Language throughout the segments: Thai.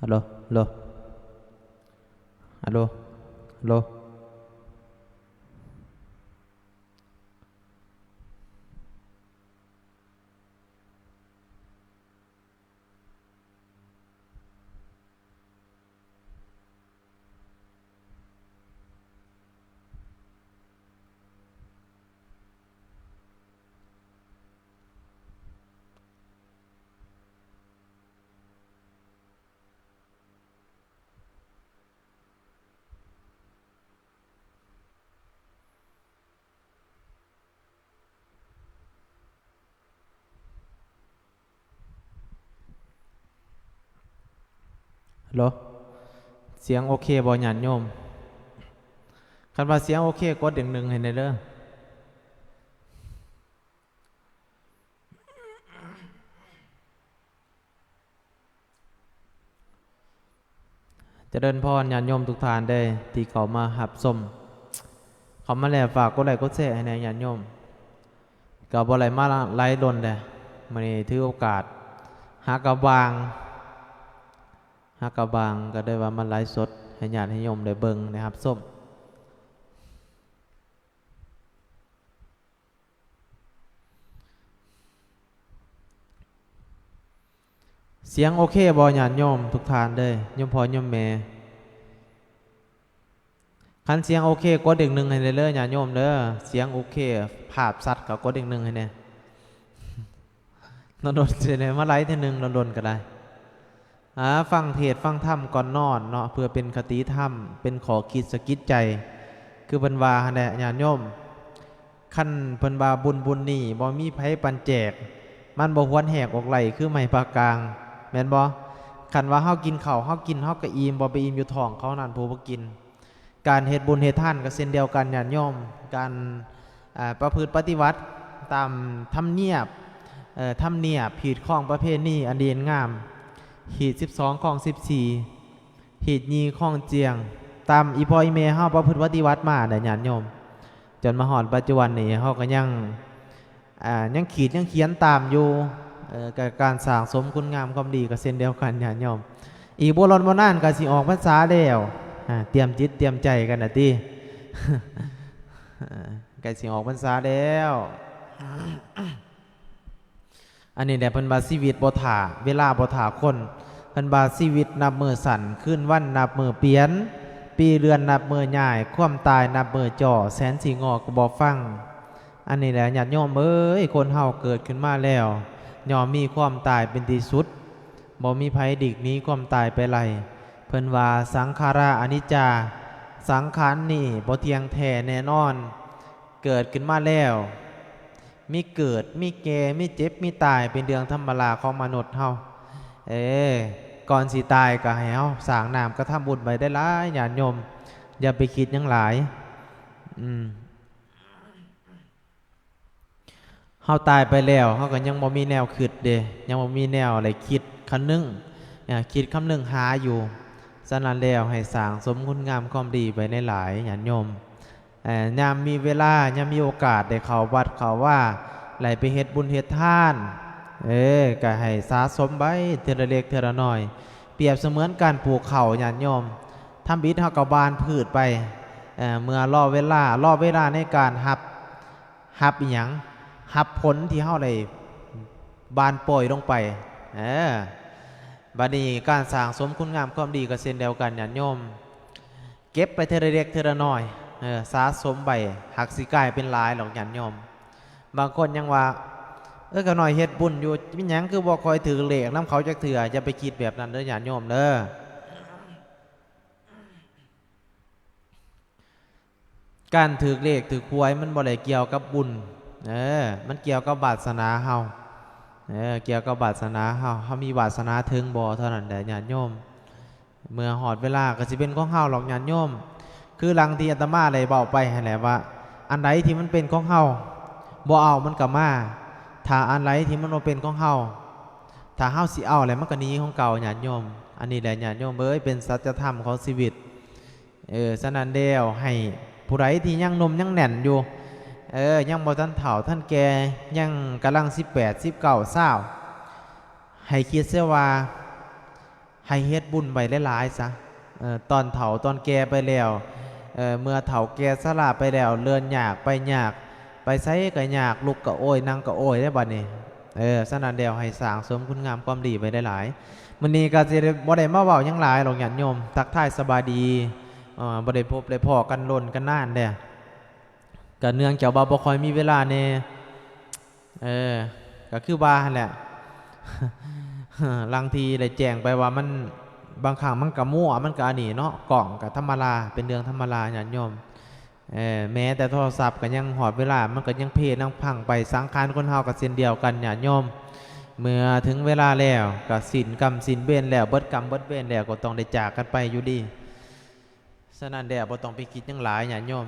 ฮัลโหลฮัลโหลฮัลโหลฮัลโหลฮัลโหลเสียงโอเคบ่ญาติโยมคันว่าเสียงโอเคกดหนึ่งให้ในเด้อจะเดินพรญาติโยมทุกท่านได้ที่เขามาหับสมเขามาแล้วฝากกดไลค์กดแชร์ให้ในญาติโยมก็บ่ไหลมาไลฟ์ดนเด้มื้อนี้ถือโอกาสหากะบางก็ได้ว่ามันไลฟ์สดให้ญาติให้โยมได้เบิ่งนะครับส้มเสียงโอเคบ่ญาติโยมทุกท่านเด้โยมพ่อโยมแม่คันเสียงโอเคกดหนึ่งให้เลยญาติโยมเด้อเสียงโอเคภาพชัดก็กดหนึ่งให้แน่โดนๆสิได้มาไลฟ์ทีนึงโดนๆก็ได้ฟังเทศฟังธรรมก่อนนอนเนาะเพื่อเป็นคติธรรมเป็นขอคิดสะกิดใจคือเพิ่นว่าหั่นแหละญาติโยมคันเพิ่นว่าบุญนี่บ่มีไผปันแจกมันบ่ควรแหกออกไหลคือไม้ปากกลางแม่นบ่คันว่าเฮากินข้าวเฮากินเฮาก็อิ่มบ่ไปอิ่มอยู่ท้องเขานั่นผู้บ่กินการเฮ็ดบุญเฮ็ดทานก็เช่นเดียวกันญาติโยมการประพฤติปฏิบัติตามธรรมเนียบผิดข้องประเพณีอันดีงามหีด12ข้อง14หีดยีข้องเจียงตามอีพ่ออีแม่เฮาประพฤติปฏิบัติมาได้ญาติโยมจนมาฮอดปัจจุบันนี้เฮาก็ยังขีดยังเขียนตามอยู่การสร้างสมคุณงามความดีก็เช่นเดียวกันญาติโยมอีกบ่ล้นบ่นานก็สิออกพรรษาแล้วเตรียมจิตเตรียมใจกันน่ะติก็สิออกพรรษาแล้วอันนี้แหละเพิ่นว่าชีวิตบ่ท่าเวลาบ่ท่าคนเพิ่นว่าชีวิตนับมือสั่นคืนวันนับมือเปลี่ยนปีเดือนนับมือย้ายความตายนับมือจ่อแสนสิงอก็บ่ฟังอันนี้แหละญาติโยมเอ้ยคนเฮาเกิดขึ้นมาแล้วย่อมมีความตายเป็นที่สุดบ่มีไผดิกหนีความตายไปไลเพิ่นว่าสังขาราอนิจจาสังขารนี่บ่เที่ยงแท้แน่นอนเกิดขึ้นมาแล้วมีเกิดมีแก่มีเจ็บมีตายเป็นเรื่องธรรมดาของมนุษย์เฮาก่อนสิตายก็ให้เฮาสร้างน้ำกระทำบุญไปได้หลายญาติโยมอย่าไปคิดหยังหลายเฮาตายไปแล้วเฮาก็ยังบ่มีแนวคิดเด้ยังบ่มีแนวอะไรคิดคำนึงคิดคำนึงหาอยู่ฉะนั้นแล้วให้สร้างสมคุณงามความดีไปในหลายญาติโยมยามมีเวลายามมีโอกาสได้เข้าวัดเข้าว่าไหลไปเฮ็ดบุญเฮ็ดทานก็ให้สะสมไว้เทื่อละเล็กเทื่อละน้อยเปรียบเสมือนการปลูกข้าวญาติโยมทำบิดเฮาก็บานพืชไปเมื่อรอเวลาในการรับอีหยังรับผลที่เฮาได้บานปล่อยลงไปบัดนี้การสร้างสมคุณงามความดีก็เช่นเดียวกันญาติโยมเก็บไปเทื่อละเล็กเทื่อละน้อยสะสมใบหักสิกลายเป็นหลายหรอกญาติโยมบางคนยังว่าก็หน่อยเฮ็ดบุญอยู่มีหยังคือบ่คอยถือเลขนำเขาจักเถื่ออย่าไปคิดแบบนั้นเด้อญาติโยมเด้อการถือเลขถือหวยมันบ่ได้เกี่ยวกับบุญมันเกี่ยวกับวาสนาเฮาเกี่ยวกับวาสนาเฮามีวาสนาถึงบ่เท่านั้นแหละญาติโยมเมื่อฮอดเวลาก็สิเป็นของเฮาหรอกญาติโยมคือหลังที่อาตมาได้เบาไปให้แหละว่าอันไหนที่มันเป็นของเฮาบ่เอามันก็มาถ้าอันไหนที่มันบ่เป็นของเฮาถ้าเฮาสิเอาแล้วมันก็หนีของเก่าญาติโยมอันนี้แหละญาติโยมเอ้ยเป็นสัจธรรมของชีวิตฉะนั้นแล้วให้ผู้ใดที่ยังหนุ่มยังแน่นอยู่ยังบ่ทันเฒ่าท่านแก่ยังกำลัง18 19 20ให้คิดเสียว่า ให้เฮ็ดบุญไปหลายๆซะตอนเฒ่าตอนแก่ไปแล้วเมื่อเฒ่าแก่ชราไปแล้วเลื่อนยากไปยากไปไสก็ยากลุกก็โอยนั่งก็โอยได้บัดนี้ฉะนั้นแล้วให้สร้างสมคุณงามความดีไว้หลายๆมื้อนี้ก็สิบ่ได้มาเว้าหยังหลายหรอกญาติโยมทักทายสบายดีบ่ได้พบได้พ้อกันล้นกันนานเด้ก็เนื่องจากว่าบ่ค่อยมีเวลาแน่ก็คือว่าหั่นแหละ บางทีได้แจ้งไปว่ามันบางครั้งมันก็มั่วมันก็อันนี้เนาะกล่องก็ธรรมดาเป็นเรื่องธรรมดาญาติโยมแม้แต่โทรศัพท์ก็ยังหอดเวลามันก็ยังเพลยังพังไปสังขารคนเฮาก็เช่นเดียวกันญาติโยมเมื่อถึงเวลาแล้วก็สิ้นกรรมสิ้นเวรแล้วเบิดกรรมเบิดเวรแล้วก็ต้องได้จากกันไปอยู่ดีฉะนั้นแล้วบ่ต้องไปคิดหยังหลายญาติโยม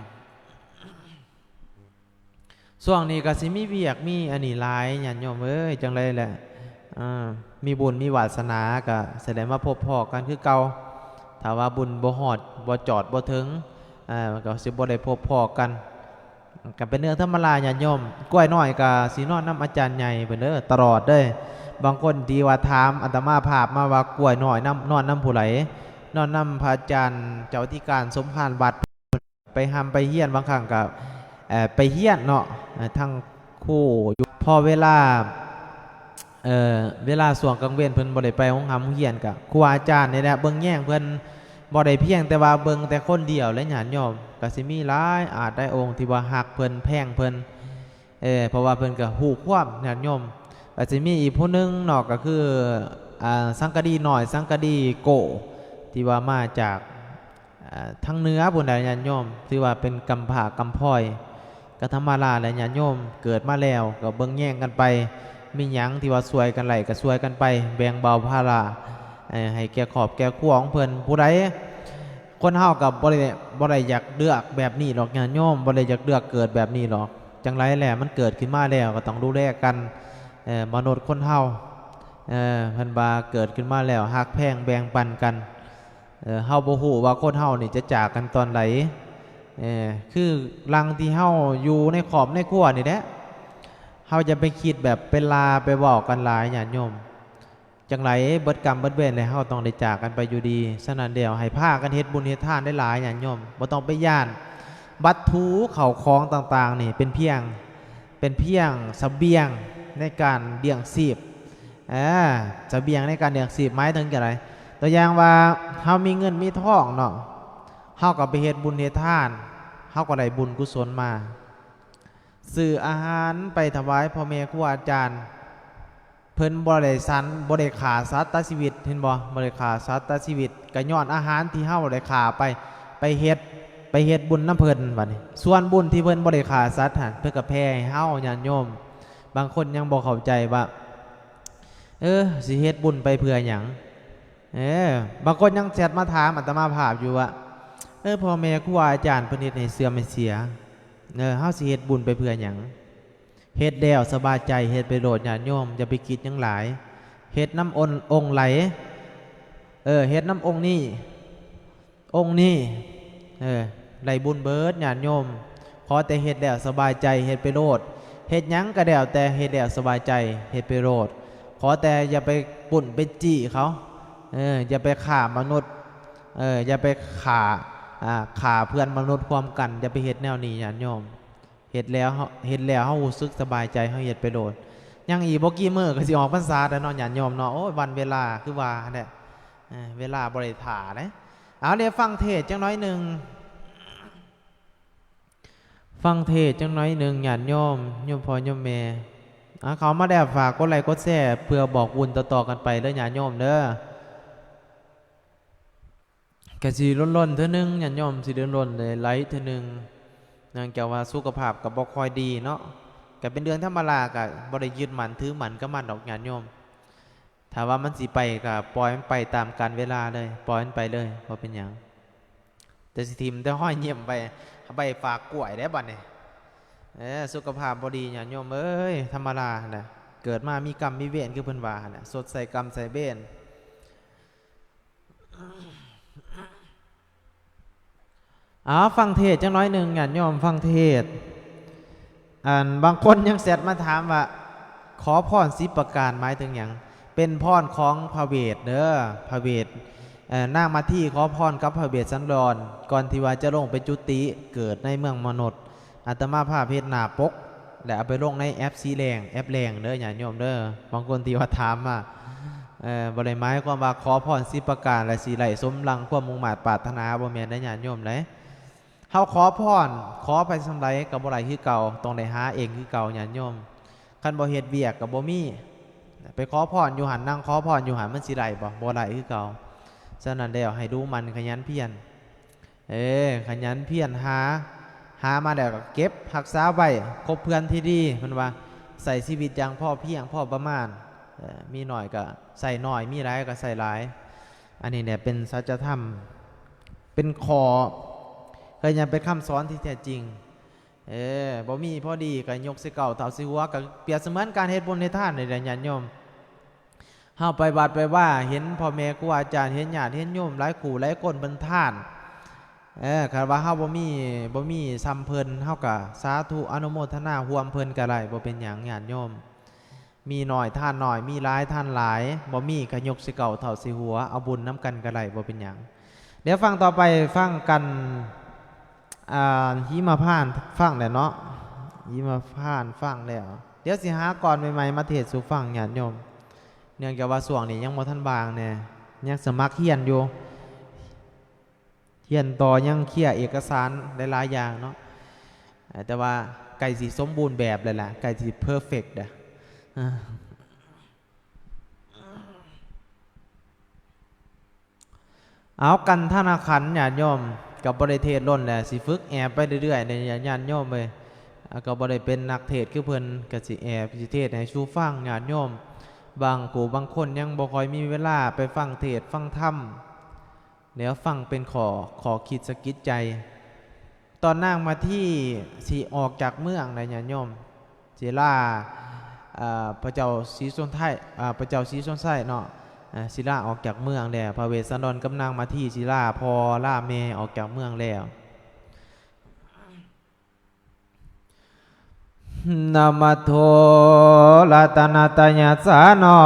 ช่วงนี้ก็สิมีเวียกมีอันนี้หลายญาติโยมเอ้ยจังได๋แหละมีบุญมีวาสนาก็แสดงว่าพบพอกันคือเก่าถ้าว่าบุญบ่ฮอดบ่จอดบ่ถึงมันก็สิบ่ได้พบพอกันก็เป็นเรื่องธรรมดาญาติโยมกล้วยน้อยก็สินอนนำอาจารย์ใหญ่เพิ่นเด้อตลอดเด้อบางคนที่ว่าถามอาตมาภาพมาว่ากล้วยน้อยนอนผู้ใดนอนนำพระอาจารย์เจ้าที่การสมภารวัดไปหำไปเฮียนบางครั้งก็ไปเฮียนเนาะทั้งคู่อยู่พอเวลาส่วงกลางเว้นเพิ่นบ่ได้ไปห้องหำเฮียนกะครูอาจารย์นี่แหละเบิ่งแย่งเพิ่นบ่ได้เพียงแต่ว่าเบิ่งแต่คนเดียวและญาติโยมก็สิมีหลายอาจได้องค์ที่ว่าฮักเพิ่นแพงเพิ่นเพราะว่าเพิ่นก็ฮู้ความญาติโยมก็สิมีอีกผู้นึงเนาะก็คือสังกะดีน้อยสังกะดีโกที่ว่ามาจากทางเหนือพุ่นน่ะญาติโยมถือว่าเป็นกำพร้ากำพร้อยก็ธรรมดาแหละญาติโยมเกิดมาแล้วก็เบิ่งแย่งกันไปมีหยังที่ว่าสวยกันไหลก็สวยกันไปแบ่งเบาภาระให้แก่ขอบแก่ขั้วของเพิ่นผู้ใดคนเฮากับบ่ได้อยากเลือกแบบนี้หรอกญาติโยมบ่ได้อยากเลือกเกิดแบบนี้หรอกจังไรแหละมันเกิดขึ้นมาแล้วก็ต้องดูแลกันมนุษย์คนเฮาเพิ่นว่าเกิดขึ้นมาแล้วฮักแพงแบ่งปันกันเฮาบ่ฮู้ว่าคนเฮานี่จะจากกันตอนไหนคือรังที่เฮาอยู่ในขอบในขั้วนี่แหละเฮาจะไปคิดแบบเป็นลาไปบอกกันหลายญาติโยมจังไรเบิดกรรมเบิดเวรเลยเฮาต้องได้จากกันไปอยู่ดีฉะนั้นเดียวให้พากันเฮ็ดบุญเฮ็ดทานได้หลายญาติโยมบ่ต้องไปย่านบัตรถูเข้าของต่างๆนี่เป็นเพียงเสบียงในการเลี้ยงชีพเสบียงในการเลี้ยงชีพหมายถึงจังไดตัวอย่างว่าเฮามีเงินมีทองเนาะเฮาก็ไปเฮ็ดบุญเฮ็ดทานเฮาก็ได้บุญกุศลมาซื้ออาหารไปถวายพ่อแม่ครูอาจารย์เพิ่นบ่ได้ฆ่าสัตว์ตัดชีวิตเห็นบ่ได้ฆ่าสัตว์ตัดชีวิตก็ย้อนอาหารที่เฮาได้ฆ่าไปเฮ็ดบุญนำเพิ่นบัดนี้ส่วนบุญที่เพิ่นบ่ได้ฆ่าสัตว์หั่นเพิ่นก็แผ่ให้เฮาญาติโยมบางคนยังบ่เข้าใจว่าสิเฮ็ดบุญไปเพื่อหยังบางคนยังแชทมาถามอาตมาภาพอยู่ว่าพ่อแม่ครูอาจารย์เพิ่นเฮ็ดให้เสื่อมให้เสียเฮาสิเฮ็ดบุญไปเพื่อหยังเฮ็ดแล้วสบายใจเฮ็ดไปโลดญาติโยมอย่าไปคิดหยังหลายเฮ็ดน้ำองค์ไหลเฮ็ดน้ำองค์นี้ไหลบุญเบิดญาติโยมขอแต่เฮ็ดแล้วสบายใจเฮ็ดไปโลดเฮ็ดหยังก็แล้วแต่เฮ็ดแล้วสบายใจเฮ็ดไปโลดขอแต่อย่าไปปุ่นไปจี้เขาอย่าไปฆ่ามนุษย์อย่าไปฆ่าเพื่อนมนุษย์ความกันอย่าไปเฮ็ดแนวนี้ญาติโยมเฮ็ดแล้วเฮารู้สึกสบายใจเฮาเฮ็ดไปโลดยังอีกบ่กี่มื้อก็สิออกพรรษาแล้วเนาะญาติโยมเนาะโอ้ยวันเวลาคือว่าแหละเวลาบ่ได้ท่าเด้เอาเดี๋ยวฟังเทศน์จังน้อยหนึ่งญาติโยมพ่อโยมแม่เขามาได้ฝากกดไลค์กดแชร์เพื่อบอกบุญต่อๆกันไปเด้อญาติโยมเด้อกะสิล้นๆเทื่อนึงญาติโยมสิเดินล้นเลยไลค์เทื่อนึงนั่นแกว่าสุขภาพก็บ่ค่อยดีเนาะก็เป็นเดือนธรรมดาก็บ่ได้ยึดมั่นถือมั่นกับมันดอกญาติโยมถ้าว่ามันสิไปก็ปล่อยมันไปตามกาลเวลาเลยปล่อยมันไปเลยบ่เป็นหยังแต่สิทิ่มแต่ห้อยเยี่ยมไปฝากกล้วยได้บัดนี้สุขภาพบ่ดีญาติโยมเอ้ยธรรมดาน่ะเกิดมามีกรรมมีเวรคือเพิ่นว่าน่ะสดใส่กรรมใส่เวรฟังเทศจังน้อยหนึ่งญาติโยมฟังเทศบางคนยังแซดมาถามว่าขอพร10ประการหมายถึงหยัง เป็นพรของพระเวทเด้อพระเวทนางมาที่ขอพรกับพระเวทสันดรก่อนที่ว่าจะลงไปจุติเกิดในเมืองมนุษย์อาตมาภาพเพชรหนาปกและเอาไปลงในแอปสีแรงแอปแรงเด้ออย่าโยมเด้อบางคนที่ว่าถามมาบริไม้ความว่าขอพรสิประการและสีไหลสมรังความมุ่งมา่ปรารถนาบ่แม่นได้ญาติโยมเลยเฮาขอพรขอไปสำไรกับบ่ไหลคือเก่าต้องได้หาเองคือเก่าญาติโยมคันบ่เฮ็ดเวียกกับบ่มีไปขอพรอยู่หันนั่งขอพรอยู่หันมันสิไหลบ่ไหลคือเก่าฉะนั้นแล้วให้ดูมันขยันเพียรขยันเพียรหามาแล้วก็เก็บรักษาไว้คบเพื่อนที่ดีมันว่าใส่ชีวิตอย่างพ่อเพียงพ่อประมาณมีหน่อยก็ใส่หน่อยมีหลายก็ใส่หลายอันนี้เนี่ยเป็นสัจธรรมเป็นคอก็ยังเป็นคำสอนที่แท้จริงบ่มีพอดีก็ยกสิเก่าเท่าสิหัวก็เปรียบเสมือนการเฮ็ดบุญในทานในแดนญาติโยมเฮาไปวัดไปว่าเห็นพ่อแม่ครูอาจารย์เห็นญาติเห็นโยมหลายคู่หลายคนเป็นทานคันว่าเฮาบ่มีซ้ำเพิ่นเฮาก็สาธุอนุโมทนาร่วมเพิ่นก็ได้บ่เป็นหยังญาติโยมมีหน่อยท่านหน่อยมีหลายท่านหลายบ่มีก็ยกสิเก่าเท่าสิหัวเอาบุญน้ำกันก็ได้บ่เป็นหยังเดี๋ยวฟังต่อไปฟังกันหิมาผ่านฟังแล้วเนาะหิมาผ่านฟังแล้วเดี๋ยวสิหาก่อนใหม่ๆมาเทศสู่ฟังญาติโยมเนื่องจากว่าช่วงนี้ยังบ่ทันบางแน่ยังสมัครเฮียนอยู่เฮียนต่อยังเคลียร์เอกสารหลายๆอย่างเนาะแต่ว่าไก่สิสมบูรณ์แบบเลยล่ะไก่สิเพอร์เฟกต์เอากันธนาคารญาติโยมกับบริเทศล้นแหละสิฝึกแอบไปเรื่อยๆในญาติโยมเลยกับบริเป็นนักเทศคือเพิ่นกับสิแอบสิเทศในชูฟังญาติโยมบางกูบางคนยังบ่ค่อยมีเวลาไปฟังเทศฟังธรรมเดี๋ยวฟังเป็นขอคิดสะกิดใจตอนนั่งมาที่สีออกจากเมืองในญาติโยมศิลาพระเจ้าศรีสนไทยพระเจ้าศรีสนไทยเนาะศิลาออกจากเมืองแล้วพระเวสสันดรกำลังมาที่ศิลาพอล่าเมออกจากเมืองแล้วนามาโทรัตนาตญาสานอ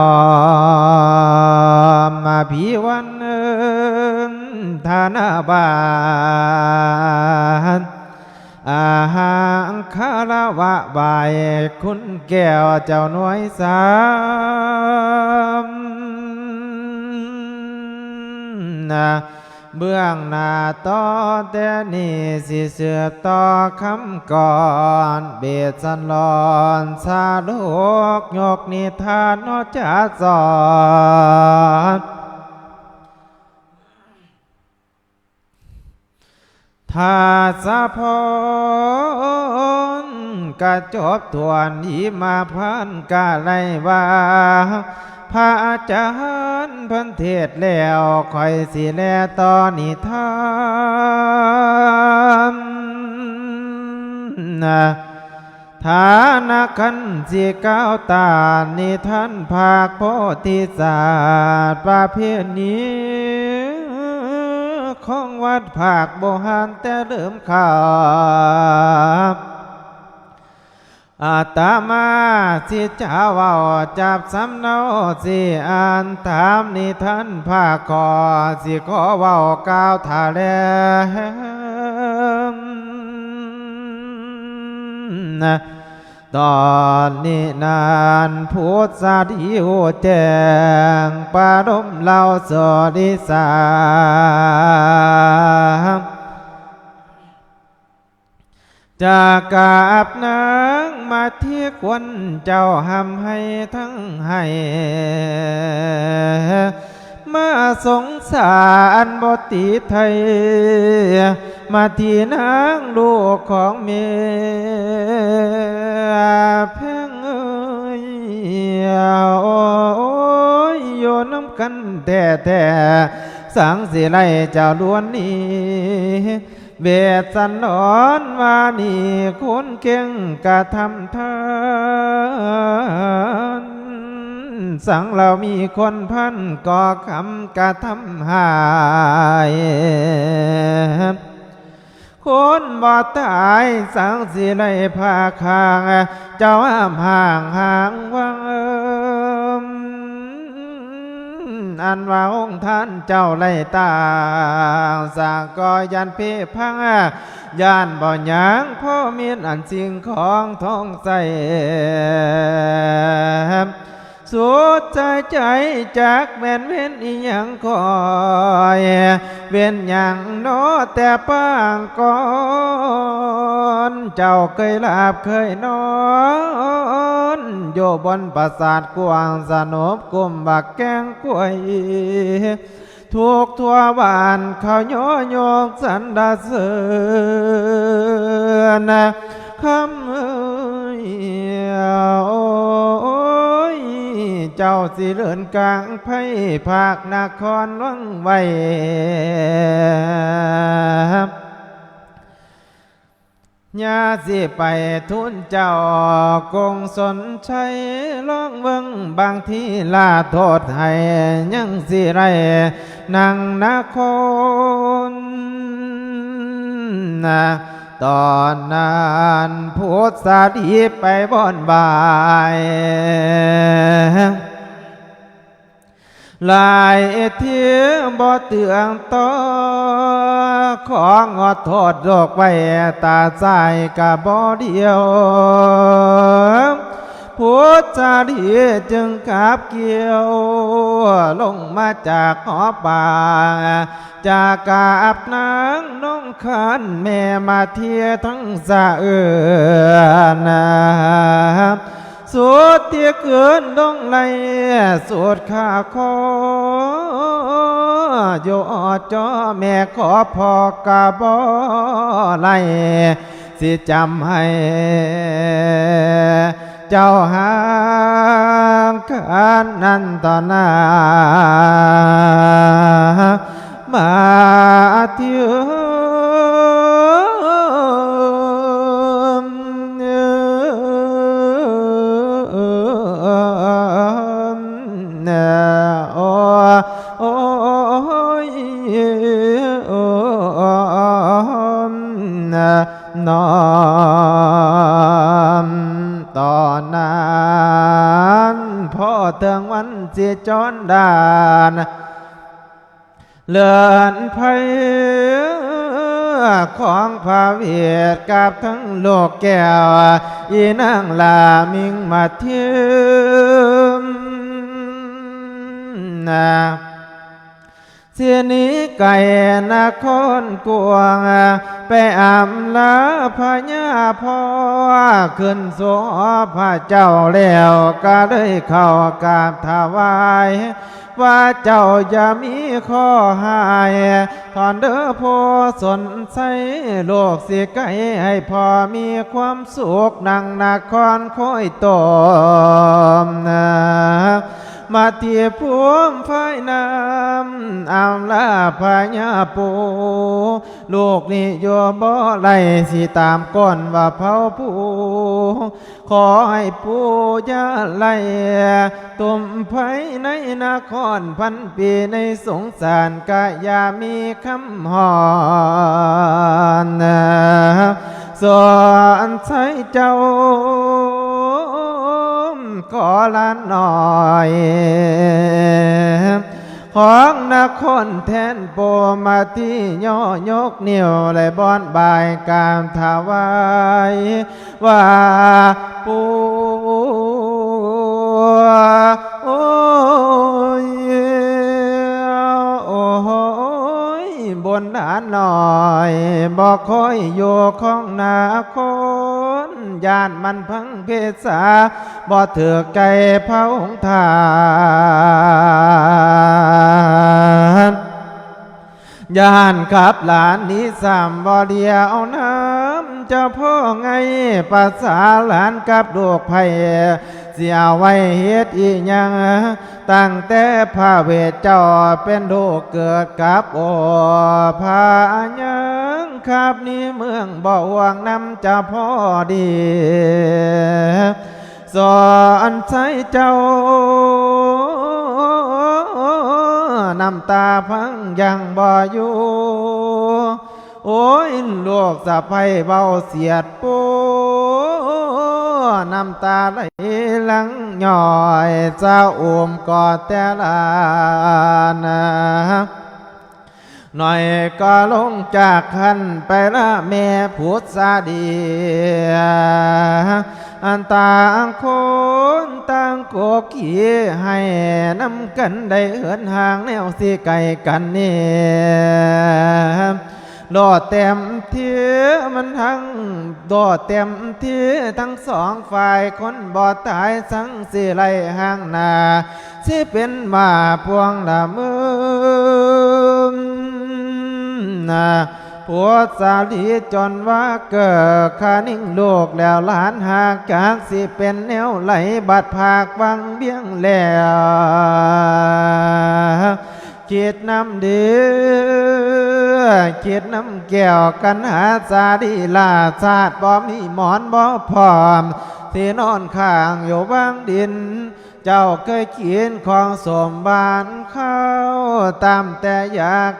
มาภิวันธานาบานอาหังคารวะบายคุณแก้วเจ้าหน่วยสามเบื้องหน้าต่อแต่นี้สิเสือต่อคำก่อนเบสสันลอนสาลูกยกนิทานนจะสอนถ้าสะพนกะจบทวนหิมาพันกะไรว่าพระอาจารย์พันเทศแล้วคอยสิแลต่อนิทานฐานะขันสิก้าวตานิท่านภาคโพธิศาสตร์ประเภทนี้ของวัดภาคโบหารแต่เริ่มข่าวอาตมาสิจะเว้าจับสำเนาสิอ่านถามนิท่านภาคขอสิขอเว้ากล่าวท่าแลตอนนี้นานพุทธาธิโอแจ้งปาดมเล่าสอดิสาจากกาบนางมาเที่ยกวันเจ้าหำให้ทั้งให้มาสงสารบติไทยมาที่นางลูกของเมียเพ่งเอ้ยโอ้ยโยน้ำกันแท้ๆสังสิไลเจ้าล้วนนี้เบสสันดรวานีคนเก่งกะทำทานสั่งเรามีคนพันก่อคำกะทำหายคนบ่ตายสังสิไลภาคางเจ้าห้ามห่างวัง อันว่าองค์ท่านเจ้าไล่ตางสร้างก่อยันเพพังยานบ่หยังพ่อมีอันสิ่งของท้องใสสุดใจจากแม่นเว้นอีหยังคอยเว้นหยังน้อแต่ปางก่อนเจ้าเคยลาบเคยนอนอยู่บนปราสาทกวางสนบกุมบักแกงกล้วยทุกทั่วบ้านเขาย่อยกสันดาเสือนคำโอ้ยเจ้าสิเลื่อนกลางไผ่ภาคนครวังไว้ยาสิไปทุนเจ้ากงสนชัยล่องเบิ่งบางที่ลาโทษให้ยังสิไรนางนครตอนนั้นพุทธาดีไปบ่อนบ่ายลายเทียบ่เตืองต่อของอดโทษโรคไว้ตาใจกะบ่เดียวพุทธาดีจึงขับเกี่ยวลงมาจากหอป่าจากกาบนางน้องขันแม่มาเทียทั้งสะเอือนสุดเที่ยเกินดงไหลสุดข้าคอโยจอแม่ขอพอกะบ่ไหลสิจำให้เจ้าหางกันนันตนามาเที่ยวน้อมตอนนั้นพ่อเตืองวันเสียจอนดานเลื่อนไผ่ของพระเวทกับทั้งโลกแก้วอีนางลามิงมาเทียมเสียนี้ไก่นครกวงไปอำลาพญาพ่อขึ้นโสพระเจ้าแล้วก็ได้เข้ากราบถวายว่าเจ้าอย่ามีข้อหายถอนเด้อโพสนใสโลกสิไก่ให้พอมีความสุขนังนครคอยตมมาเทียบพวมไฟน้ำอำลาพญาปูลูกนี่โยบ่ไหลสิตามก้อนว่าเผาผู้ขอให้ผู้ยาไหลตุ่มไฟในนครพันปีในสงสารกะยามีคำหอนสอนใช้เจ้าขอลาหน่อยของนครแทนโปมาที่ย่อยกนิ้วและบอนบายกามถวายว่าปูโอ้ยโอ้ยบนด้านหน่อยบอกคอยอยู่ของนาคนญาติมันพังเพศาบ่เถือกใจเผาหงทานญาติกับหลานนี้สามบ่เดียวน้ำเจ้าพ่อไงภาษาหลานกับดวกไผ่เสียไว้เฮ็ดอีหยังตั้งแต่พระเวทเจ้าเป็นโลกเกิดกับโอพายังครับนี้เมืองบ่หวังนำจะพ่อดีสอนใช้เจ้าน้ำตาพังยังบ่อยู่โอ้ยลูกสะใภ้เบาเสียดปู น้ำตาไหลหลังย่อยเจ้าอุ้มกอดแต่ละนะหน่อยก็ลงจากขันไปละแม่พุทธาดีอันต่างคนต่างโกกีให้นำกันได้เหินห่างแนวสิไกลกันนี่โดดเต็มที่มันทั้งโดดเต็มที่ทั้งสองฝ่ายคนบ่ตายสังสิไลห่างหน้าสิเป็นมาพวงละมือผัวสาลีจนว่าเกิดขานิ่งลูกแล้วหลานหากจากสิเป็นแนวไหลบัดภาควังเบี้ยงแล้วคิดน้ำเดือคิดน้ำแก้วกันหาสาดีลาชาติบ่มีหมอนบ่พร้อมที่นอนข้างอยู่บางดินเจ้าเคยเขียนของสมบานเข้าตามแต่อยาก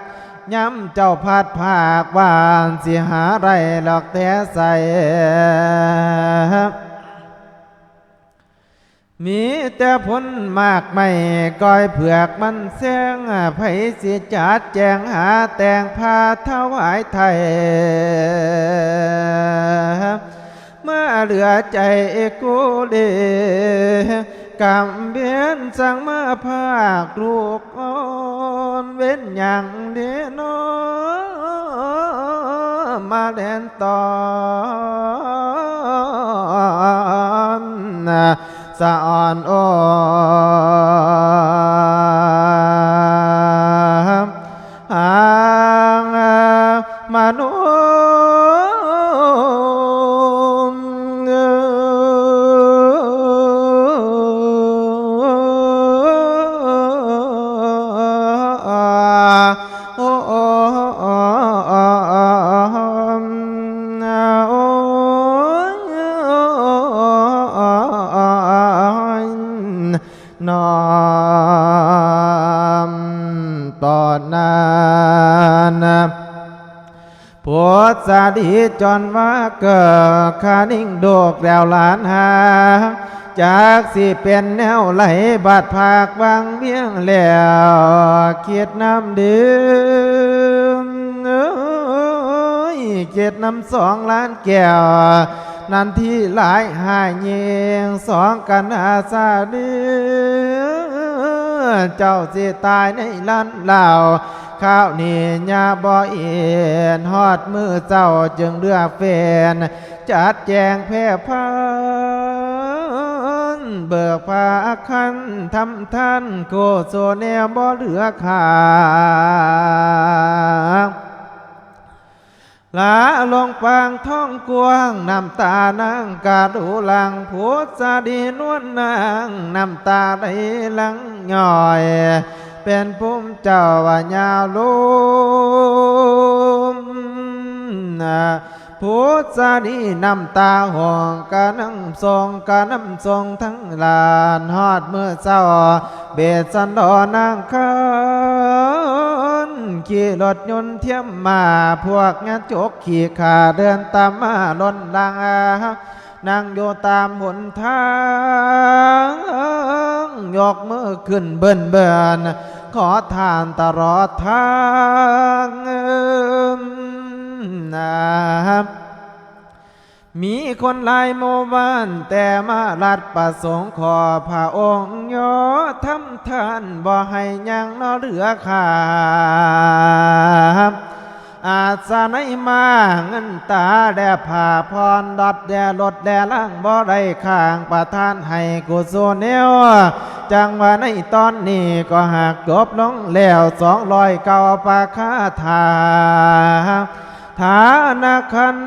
ย้ำเจ้าพัดภาคบ้านสิหาไรหลอกแต่ใส่มีแต่ผลมากไม่ก้อยเผือกมันเสียงไผสิจัดแจงหาแต่งพาถวายไทยเมื่อเหลือใจกูเดกำเบียนสั่งมาภาคลูกอ่อนเว้นอย่างเดนอมาแดนตอนสะอ่อนโอหางมนุษน้อมตอนนั้นผัวสาดีจนว่าเกิดขานิ่งโดกแล้วหลานหาจากสิเป็นแนวไหลบาดภาควังเบี้ยงแล้วเกียดน้ำดื่มเกียดน้ำ2 ล้านแก้วนันที่หลายหายเยียง2 กันอาสาเดือเจ้าสิตายในล้านเหล่าข้าวนี่ยาบ่เอียนฮอดมือเจ้าจึงเลือกเฟนจัดแจงแพ่พันเบิกพาคันทำท่านโคโซเนบ่เหลือขาลาลงปางท้องกวางน้ำตานางกาดูลังผัวสาดีนวลนางน้ำตาไหลหลังย่อยเป็นภูมิเจ้าว่าญาลุมผัวสาดีน้ำตาห่วงกะน้ำทรงกะน้ำทรงทั้งลานฮอดเมื่อเจ้าเบ็ดสันดอนางคันขี่รถยนต์เทียมมาพวกงานจกขี่ขาเดินตามมาล้นลังนั่งอยู่ตามหนทางยกมือขึ้นเบิ่นเบิ่นขอทานตลอดทางมีคนหลายหมู่บ้านแต่มาลัดประสงค์ขอพระองค์ยอทำทานบ่ให้ยังนอเหลือขาอาสาในมาเงินตาแด่ผ่าพรดอดแด่รถแด่ล่างบ่ได้ข้างประทานให้กุศลเนวจังว่าในตอนนี้ก็หากจบลงแล้ว209 ปาคาถาฐานาคัน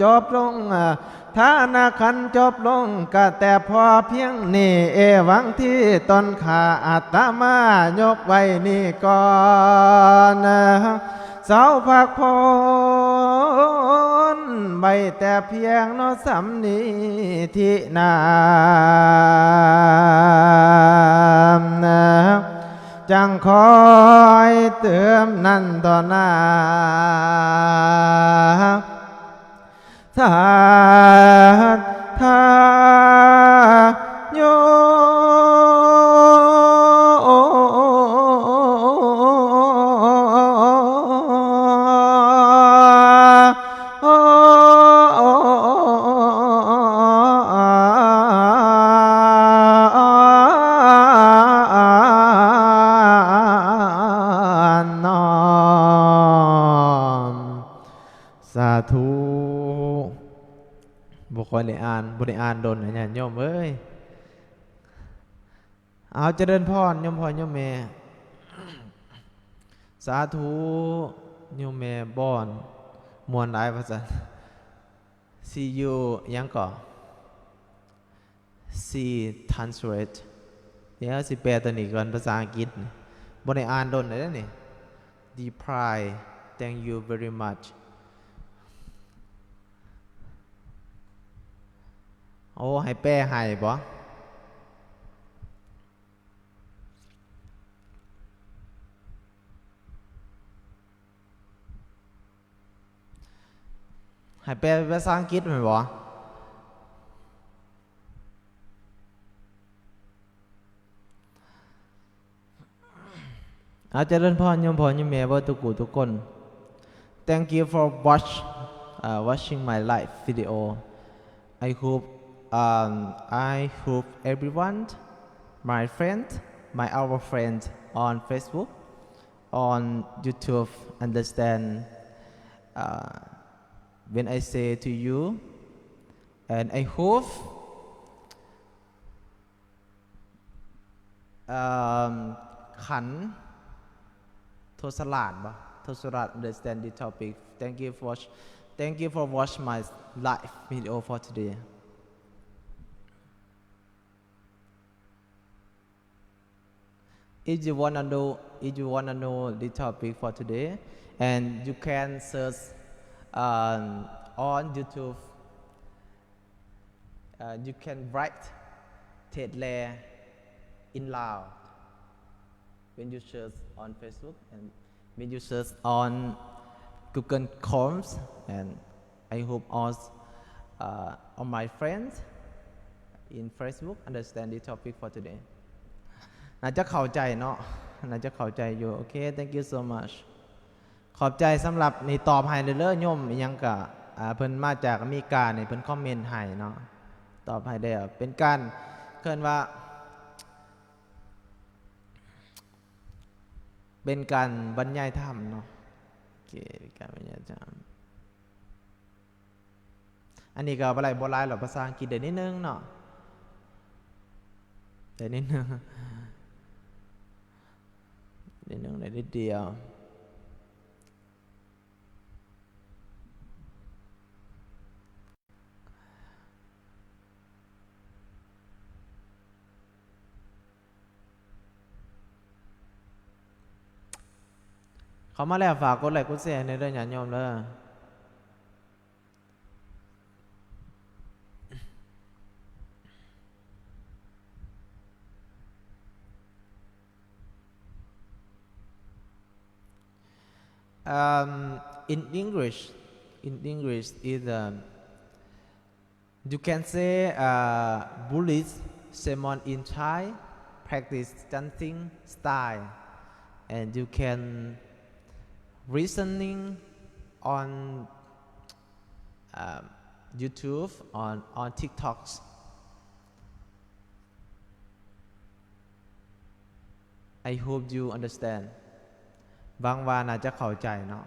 จบลงฐานาคันจบลงก็แต่พอเพียงนี่เอวังที่ตนขาอัตมายกไว้นี่ก่อนเสาพักพรใบแต่เพียงนอสำนีที่นาจังคอยเติมนั่นต่อหน้าทา ทาโยน้อมสาธุบุคคลได้อ่านบุได้อ่านโดนนะเนี่ยโยมเอ้ยเอาเจริญพรโยมพ่อโยมแม่สาธุโยมแม่บ่อนมวนหลายภาษา see you ยังก่อ see translate เดี๋ยวสิแปลตัวนี้ก่อนภาษาอังกฤษบ่ได้อ่านโดนเลยนี่ deep pride thank you very much โอ้ให้แปลให้บ่ให้แปลเป็นภาษาอังกฤษไหมบ่อาจจะเล่นพ่อโยมพ่อโยมแม่ว่าทุกกูทุกคน Thank you for watching my live video I hope everyone my friend my our friend on Facebook on YouTube understand when I say to you and I hopeขันโทสลาดบ่โทสลาด understand the topic thank you for watch my live video for today if you wanna know the topic for today and you can search on YouTube you can write Ted Lair in Lao when you search on Facebook and when you search on Google Chrome and I hope all my friends in Facebook understand the topic for today น่าจะเข้าใจเนาะน่าจะเข้าใจอยู่โอเค thank you so much ขอบใจสำหรับนี่ตอบให้เรื่อยๆโยมยังกะเพิ่นมาจากอเมริกานี่เพิ่นคอมเมนต์ให้เนาะตอบให้ได้เป็นการเคินว่าเป็นการบรรยายธรรมเนาะโอเคการบรรยายธรรมอันนี้ก็อะไรโบราณหรอภาษาอังกฤษเดี๋ยวนิดนึงเนาะเดี๋ยวนิดนึงเดี๋ยวนิดเดียวเขามาแล้วฝากกดไลค์กดแชร์ในเรื่องญาติโยมเลยin English is you can say Buddhist sermon in Thai practice chanting style and you can listening on YouTube on TikToks I hope you understand บางว่าน่าจะเข้าใจเนาะ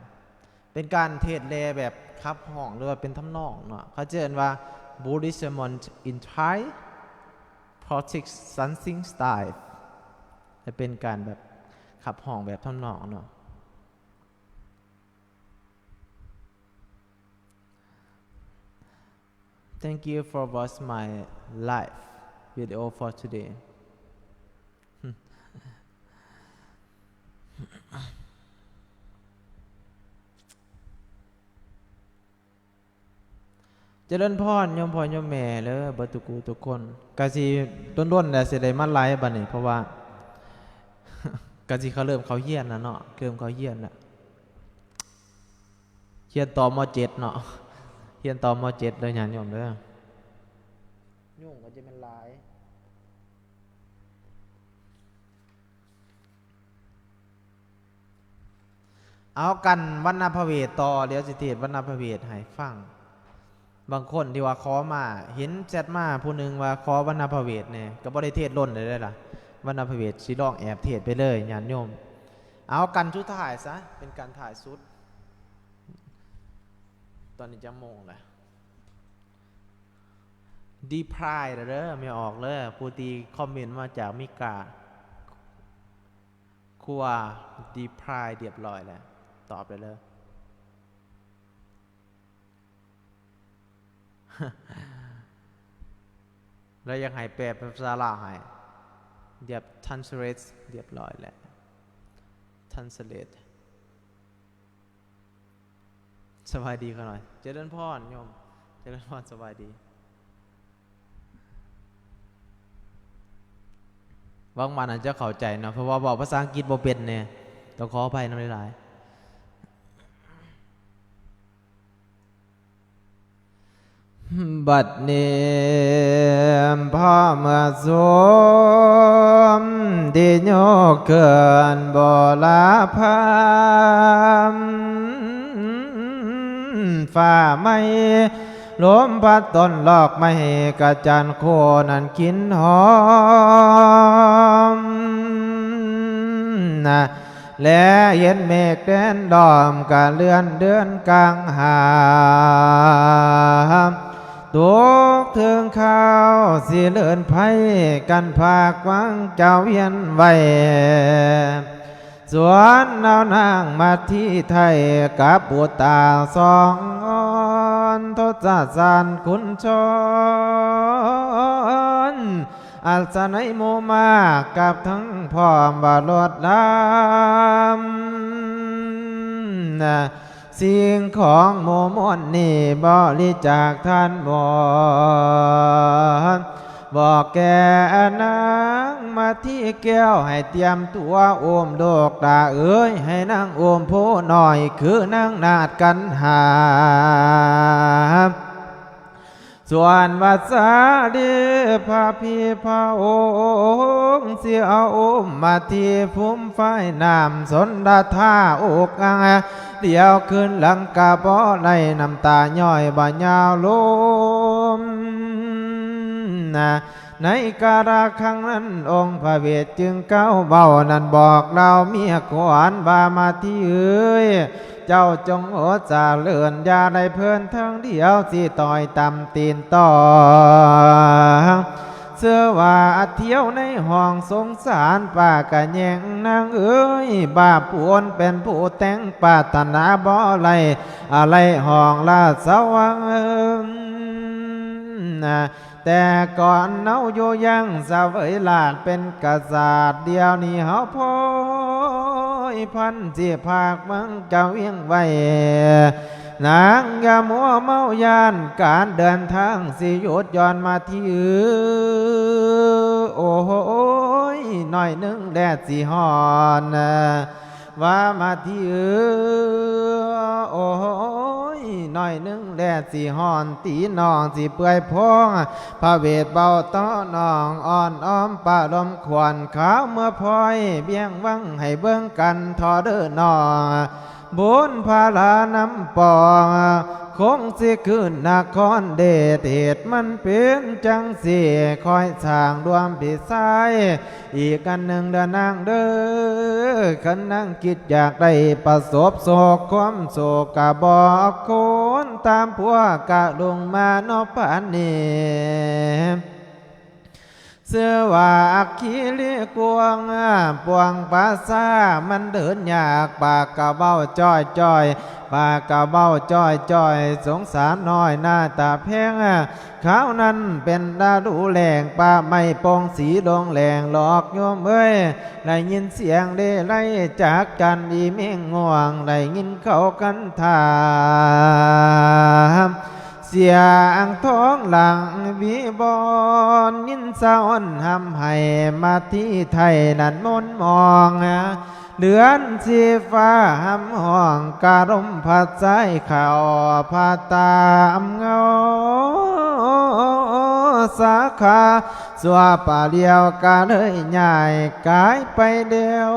เป็นการเทศน์แลแบบคับห้องหรือว่าเป็นทำนองเนาะเขาเรียกว่า Buddhist sermon in Thai practice chanting style จะเป็นการแบบขับห้องแบบทำนองเนาะThank you for watching my live video for today เจริญพรโยมพ่อโยมแม่เลยเบิดทุกกูทุกคนกะสิด้นๆแต่สิได้มาไลฟ์บัดนี้เพราะว่ากะสิเขาเริ่มเขาเฮียนนะเนาะเริ่มเขาเฮียนแล้วเฮียนต่อม.7 เนาะเฮียนต่อม.7เลยญาติโยมเด้อ ยุ่งก็จะเป็นหลายเอากันวรรณพเวทต่อเดี๋ยวสิเทศวรรณพเวทให้ฟังบางคนที่ว่าขอมาเห็นแชทมาผู้หนึ่งว่าขอวรรณพเวทเนี่ยก็บ่ได้เทศล้นเลยได้ล่ะวรรณพเวทสิลองแอบเทศไปเลยญาติโยมเอากันชุดถ่ายซะเป็นการถ่ายสุดตอนนี้จะโมงแหละดีพรายเด้อไม่ออกเลยผู้ตีคอมเมนต์มาจากมิกาครัวดีพรายเรียบร้อยแล้วตอบได้เลย แล้วยังให้แปลเป็นภาษาลาวให้เรียบ translate เรียบร้อยแล้ว translate สบายดีกันหน่อยเจริญพรโยมเจริญพรสบายดีบางมันอาจจะเข้าใจนะเพราะว่าบอกภาษาอังกฤษบ่เป็นเนี่ยต้องขออภัยน้ำหลายบัดนี้พ่อเมื่อสมที่โยกเกินบ่ลาพามฝ่าไม่ลมพัดต้นลอกไม่กระจันโคนันกินหอมนะและเย็นเมฆแดนดอมกะเลื่อนเดือนกลางหามตุกถึงข้าวสิเลื่อนไผ่กันภาควังเจ้าเวียนไว้สวนเอานางมาที่ไทยกับบุตรสองอ่อนทศสารคุณชนอัลสนัยโมมากับทั้งพร้อมบาลดลำสิ่งของโมมนนี่บริจาคท่านบอกแกนางมาที่แก้วให้เตรียมตัวโอมโดกตาเอ้ยให้นางโอมผู้หน่อยคือนางนาดกันหาส่วนวาสาดีพาพี่พาองค์เสียเอามาที่ภูมิไฟน้ำสนดาท่าอกอ่างเดี๋ยวขึ้นหลังกาบ่อในน้ำตาย่อยบ่ยาวลมในการะครั้งนั้นองค์พระเวทจึงเก้าเบานั้นบอกเราเมียขวานบามาที่เอ้ยเจ้าจงโอดจาเลื่อนยาได้เพื่อนทั้งเดียวสิต่อยตำตีนต่อเสื้อว่าเที่ยวในห้องสงสารป่ากะแยงนางเอ้ยบาปวนเป็นผู้แต่งปาตนาบ่ไรอะไรห้องลาสวังแต่ก่อนเนาอยู่ยังสะเวยลาดเป็นกษัตริย์เดียวนี้เฮาพ่อยพันสิภาคมังเจ้าเวียงไว้นางอย่ามัวเมายานการเดินทางสิหยุดย้อนมาที่โอ้โหหน่อยนึงแดดสิฮอนว่ามาที่โอ้ยหน่อยนึงแดดสิฮอนตีนองสิเปื่อยพองพระเวทเบาต้อนองอ่อนอ้อมป่าลมขวัญขาวเมื่อพลอยเบี้ยงวังให้เบิ่งกันทอเด้อนอบุญพาลาน้ำปองคงสิขึ้นนครเดชเหตุมันเป็นจังสิคอยสร้างดวงพิสัยอีกอันหนึ่งเดินนางเด้อขันนั่งคิดอยากได้ประสบโศกความโศกกะบอกคนตามพวกกะลงมานอปานนี้เสื้อว่าอักขีลิกวงปวงภาษามันเดินยากปากกะเบ้าจ้อยจ้อยปากกะเบ้าจ้อยจ้อยสงสารน้อยหน้าตาแพงเขานั้นเป็นดาดูแหลงป่าไม่ปองสีดงแหลงหลอกโยมเอ้ยได้ยินเสียงเด้ไล่จากกันอีเม่งง่วงได้ยินเขากันถามเสียงท้องหลังวิบอนยินสาวน์หำให้มาที่ไทยนั้นมนมองเดือนสีฟ้าหำห้องการมพัดใจข่าวพาตามเงา สาขาสัวป่าเดียวกาเลยใหญ่กายไปเดียว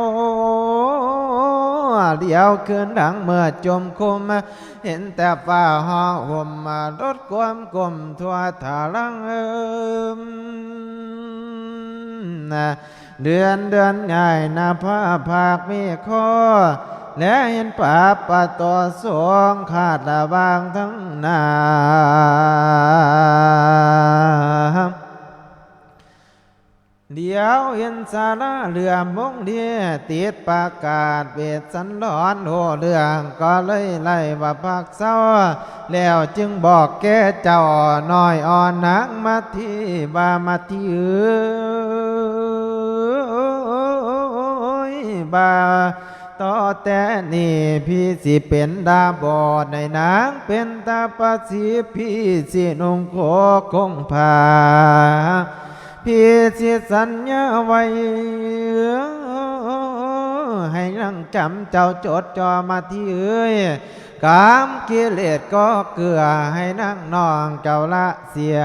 เดียวคืนดังเมื่อจมคุมเห็นแต่ฟ้าห้องห่มรถความกลมทั่วทาลังเดือนใหญ่นาผ้าภาคมีข้อและเห็นป่าปะต่อสองขาดละบางทั้งนาเดี๋ยวเห็นสาราเรือมงเดียติดประกาศเวทสันร้อนโหเรื่องก็เลยไล่ว่าพักเศร้าแล้วจึงบอกแกเจ้าน้อยอ่อนนักมาที่บามาที่บาต่อแต่นี่พี่สิเป็นดาบอดในนางเป็นตาปสีพี่สินุ่งโคคงผ้าพี่สิสัญญาไว้ให้นั่งจำเจ้าจดจอมาที่กามกิเลสก็เกลือให้นั่งนองเจ้าละเสีย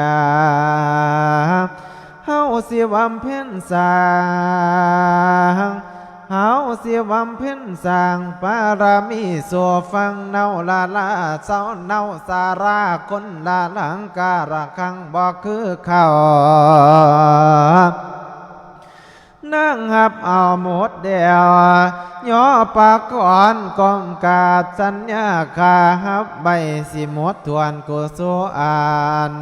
เฮาสิวำเพ่นสางเฮาสิวำเพ่นสางปารามีโสฟังเนาลาลาเศร้าเนาสาราคนลาหลังการะคังบอกคือเขานั่งหับเอาหมดเดียวย่อปากก่อนกองกาดสัญญาคาหับใบสิหมดทวนกุโสอ่าน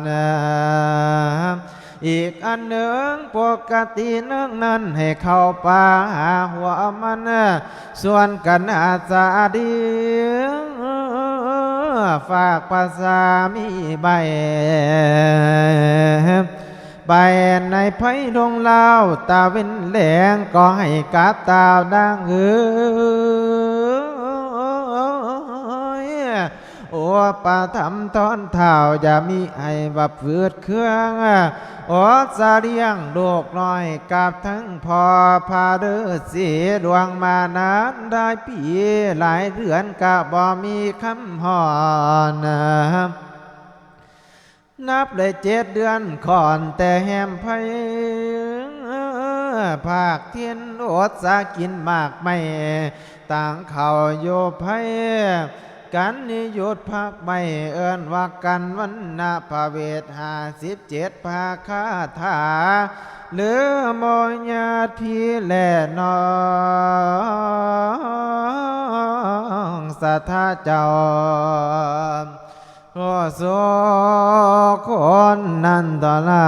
อีกอันหนึ่งปกติเนื่องนั้นให้เข้าป่าหาหัวมันส่วนกันอาสาดีฝากภาษามีใบใบในไผ่ดงลาวตาเว้นแหลงก็ให้กาบตาดังโอ้ปาทำทอนเท้าอย่ามีไอบับฝืดเครื่องโอ้สาเรียงโลกน้อยกับทั้งพอพาเดือเสียดวงมานานได้ปีหลายเดือนกะบ่มีคำหอนนับได้7 เดือนก่อนแต่แหมไผ่ภาคเทียนอดสากินมากไม่ต่างเขาโยไผ่กันนิยุดพักไม่เอิ้นว่ากันวันนาภาเวท57ภาคาถาหรือโมญาทีแลนองสัทธาเจ้าก็โสคนนั้นต่อลา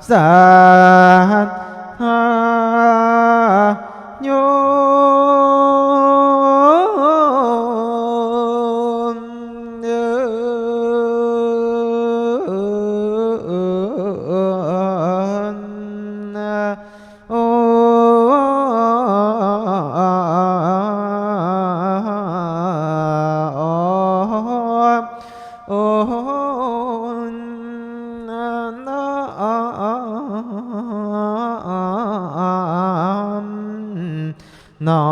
สาธาโยน้อ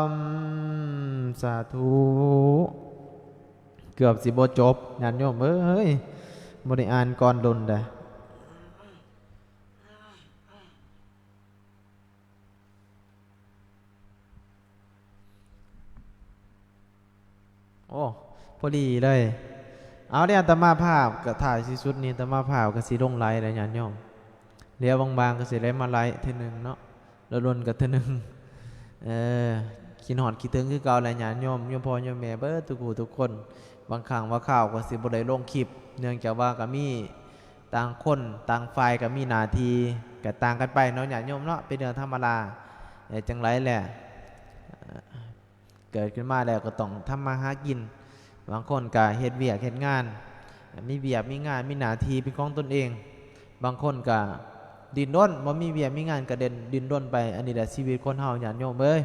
มสาธุเกือบสิบ่จบญาติโยมเอ้ยบ่ได้อ่านก่อนดนเด้อโอ้พอดีเลยเอาเดี๋ยวอาตมาภาพก็ถ่ายสิสุดนี้อาตมาภาพก็สิลงไลฟ์แล้วญาติโยมเดี๋ยวบางๆก็สิได้มาไลฟ์ทีนึงเนาะแล้วลนกับเธอหนึ่งคิดหอดคิดถึงคือเก่าแหละญาติโยมพ่อโยมแม่เบิดทุกคนบางครั้งว่าข่าวก็สิบ่ได้ลงคลิปเนื่องจากว่าก็มีต่างคนต่างฝ่ายก็มีหน้าที่ก็ต่างกันไปเนาะญาติโยมเนาะเป็นเรื่องธรรมดาจังไรแหละเกิดขึ้นมาแล้วก็ต้องทำมาหากินบางคนก็เฮ็ดเวียกเฮ็ดงานมีเวียกมีงานมีหน้าที่เป็นของตนเองบางคนก็ดินด้นบ่มีเวียมีงานกระเด็นดินด้นไปอันนี้แหละชีวิตคนเฮาญาติโยมเอ้ย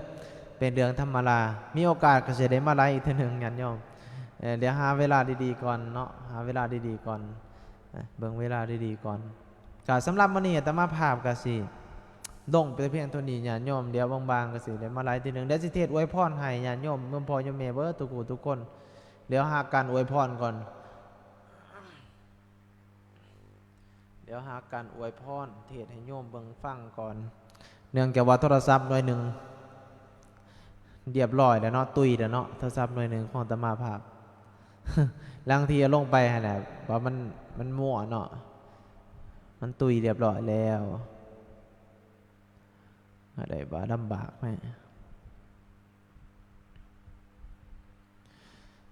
เป็นเรื่องธรรมดามีโอกาสก็จะได้มาไลฟ์อีกทีนึงญาติโยมเดี๋ยวหาเวลาดีๆก่อนเนาะหาเวลาดีๆก่อนเบิ่งเวลาดีๆก่อนก็สำหรับมื้อนี้อาตมาภาพก็สิลงไปเพียงเท่านี้ญาติโยมเดี๋ยวบางๆก็สิได้มาไลฟ์ทีนึงเดี๋ยวสิเทศน์อวยพรให้ญาติโยมเมื่อพ่อโยมแม่เบิดทุกคนเดี๋ยวหาการอวยพรก่อน เดี๋ยวหาการอวยพรเทศให้โยมเบิ่งฟังก่อนเนื่องจากว่าโทรศัพท์หน่วยหนึ่งเรียบร้อยแล้วเนาะตุยแล้วเนาะโทรศัพท์หน่วยหนึ่งของอาตมาภาพ ลางทีเอาลงไปฮะแหละว่ามันมั่วเนาะมันตุยเรียบร้อยแล้วอะไรบ้าลำบากไหม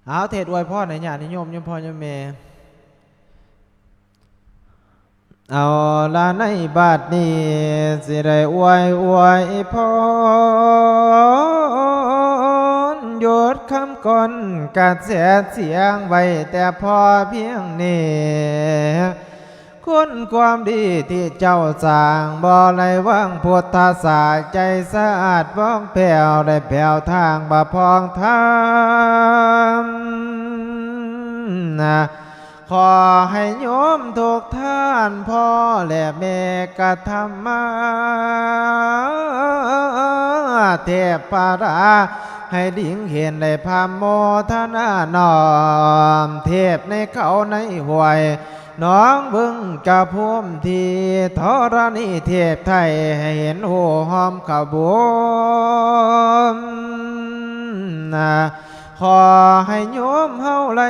เอาเทศอวยพรในญาติโยมโยมพ่อโยมแม่เอาละในบาทนี้สิได้อวยพรหยุดคำก่อนการเสียงไว้แต่พอเพียงนี้คุณความดีที่เจ้าสร้างบ่ไรว่างพุทธศาสใจสะอาดว่องแผ่วได้แผ่วทางบ่พองทางนะขอให้โยมทุกท่านพ่อและแม่กธรรมาเทพปาราให้ดิ่งเห็นได้พามโมทนานอมเทพในเขาในห้วยน้องบึงกะพุ่มทีธรณีเทพไทยให้เห็นหูหอมขบวนขอให้โยมเฮาไล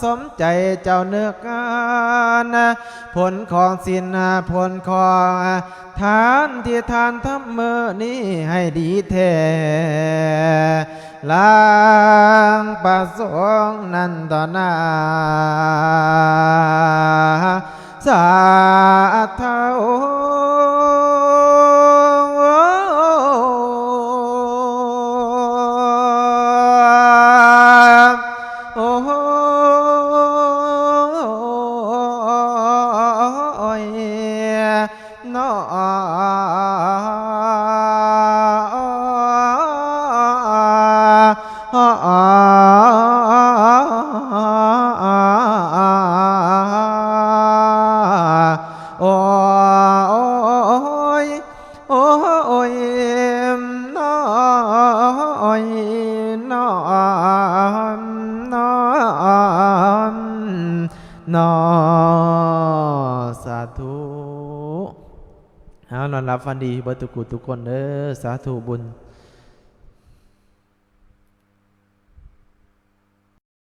สมใจเจ้าเนื้อกานผลของศีลผลของทานที่ทานทำมือนี้ให้ดีแท้ล้างประสงค์นั้นต่อหน้าสาธุสาธุเอานอนรับฟันดีเบิดทุกคนเด้อสาธุบุญ